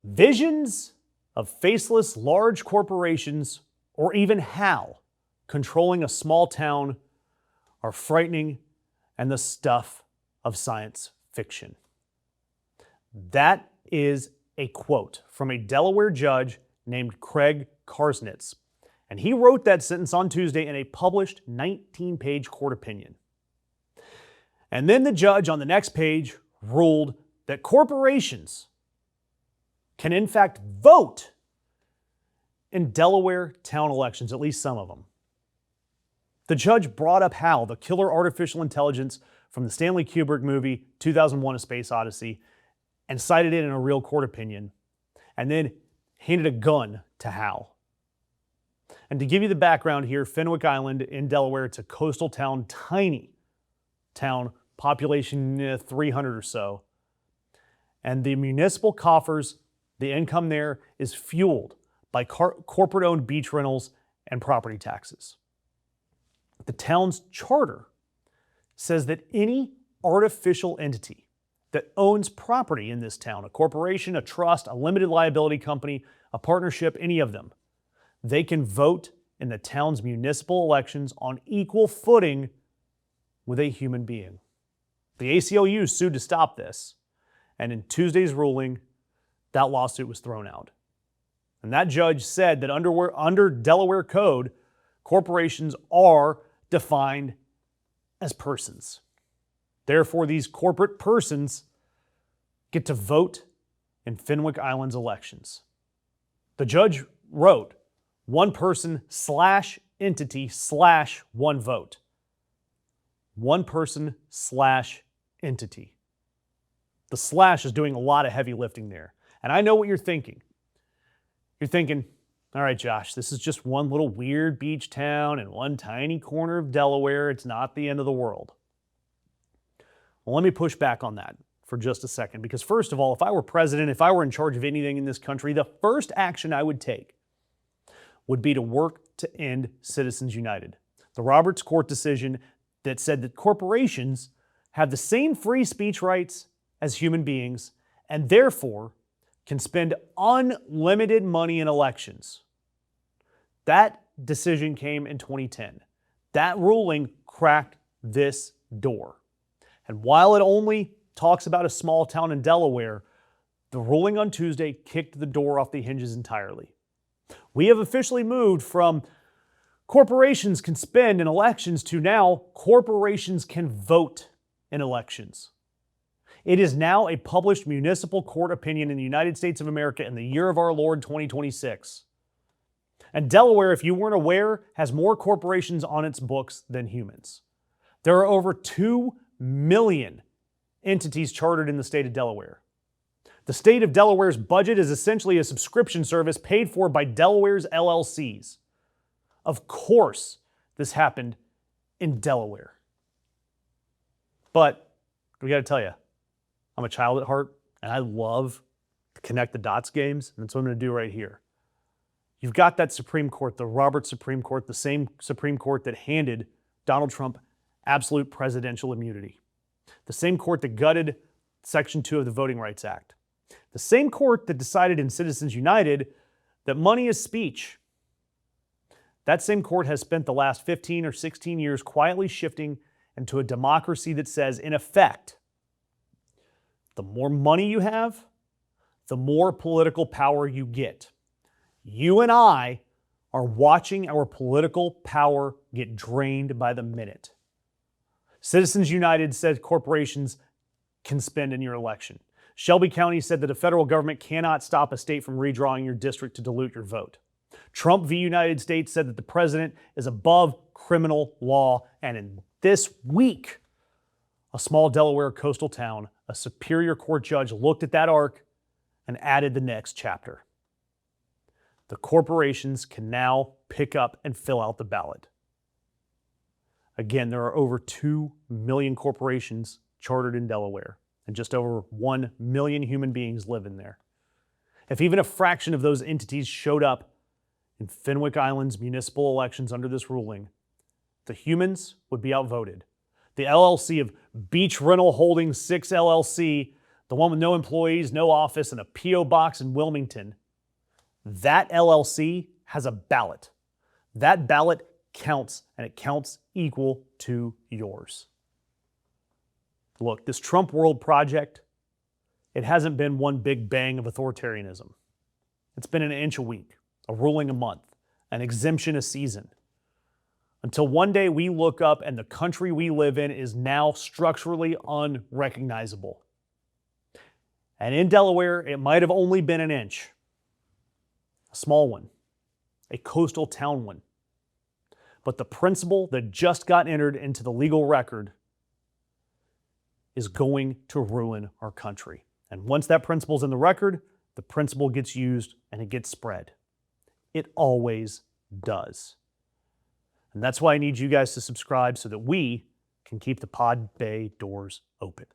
Visions of faceless large corporations, or even how, controlling a small town are frightening and the stuff of science fiction. That is a quote from a Delaware judge named Craig Karsnitz, and he wrote that sentence on Tuesday in a published 19-page court opinion. And then the judge on the next page ruled that corporations can in fact vote in Delaware town elections, at least some of them. The judge brought up how the killer artificial intelligence from the Stanley Kubrick movie 2001: A Space Odyssey and cited it in a real court opinion, and then handed a gun to Hal. And to give you the background here, Fenwick Island in Delaware, it's a coastal town, tiny town, population 300 or so. And the municipal coffers, the income there is fueled by corporate-owned beach rentals and property taxes. The town's charter says that any artificial entity that owns property in this town, a corporation, a trust, a limited liability company, a partnership, any of them, they can vote in the town's municipal elections on equal footing with a human being. The ACLU sued to stop this, and in Tuesday's ruling, that lawsuit was thrown out. And that judge said that under Delaware code, corporations are defined as persons. Therefore, these corporate persons get to vote in Fenwick Island's elections. The judge wrote, one person / entity / one vote. One person / entity. The slash is doing a lot of heavy lifting there. And I know what you're thinking. You're thinking, all right, Josh, this is just one little weird beach town in one tiny corner of Delaware. It's not the end of the world. Well, let me push back on that for just a second, because first of all, if I were president, if I were in charge of anything in this country, the first action I would take would be to work to end Citizens United, the Roberts Court decision that said that corporations have the same free speech rights as human beings and therefore can spend unlimited money in elections. That decision came in 2010. That ruling cracked this door. And while it only talks about a small town in Delaware, the ruling on Tuesday kicked the door off the hinges entirely. We have officially moved from corporations can spend in elections to now corporations can vote in elections. It is now a published municipal court opinion in the United States of America in the year of our Lord 2026. And Delaware, if you weren't aware, has more corporations on its books than humans. There are over 2 million entities chartered in the state of Delaware. The state of Delaware's budget is essentially a subscription service paid for by Delaware's LLCs. Of course, this happened in Delaware. But we got to tell you, I'm a child at heart, and I love to connect the dots games, and that's what I'm going to do right here. You've got that Supreme Court, the Roberts Supreme Court, the same Supreme Court that handed Donald Trump absolute presidential immunity. The same court that gutted Section 2 of the Voting Rights Act. The same court that decided in Citizens United that money is speech. That same court has spent the last 15 or 16 years quietly shifting into a democracy that says, in effect, the more money you have, the more political power you get. You and I are watching our political power get drained by the minute. Citizens United said corporations can spend in your election. Shelby County said that the federal government cannot stop a state from redrawing your district to dilute your vote. Trump v. United States said that the president is above criminal law. And in this week, a small Delaware coastal town, a Superior Court judge looked at that arc and added the next chapter. The corporations can now pick up and fill out the ballot. Again, there are over 2 million corporations chartered in Delaware, and just over 1 million human beings live in there. If even a fraction of those entities showed up in Fenwick Island's municipal elections under this ruling, the humans would be outvoted. The LLC of Beach Rental Holdings 6 LLC the one with no employees, no office, and a P.O. box in Wilmington, that LLC has a ballot. That ballot counts, and it counts equal to yours. Look, this Trump World project, it hasn't been one big bang of authoritarianism. It's been an inch a week, a ruling a month, an exemption a season. Until one day we look up and the country we live in is now structurally unrecognizable. And in Delaware, it might have only been an inch. A small one, a coastal town one. But the principle that just got entered into the legal record is going to ruin our country. And once that principle's in the record, the principle gets used and it gets spread. It always does. And that's why I need you guys to subscribe so that we can keep the pod bay doors open.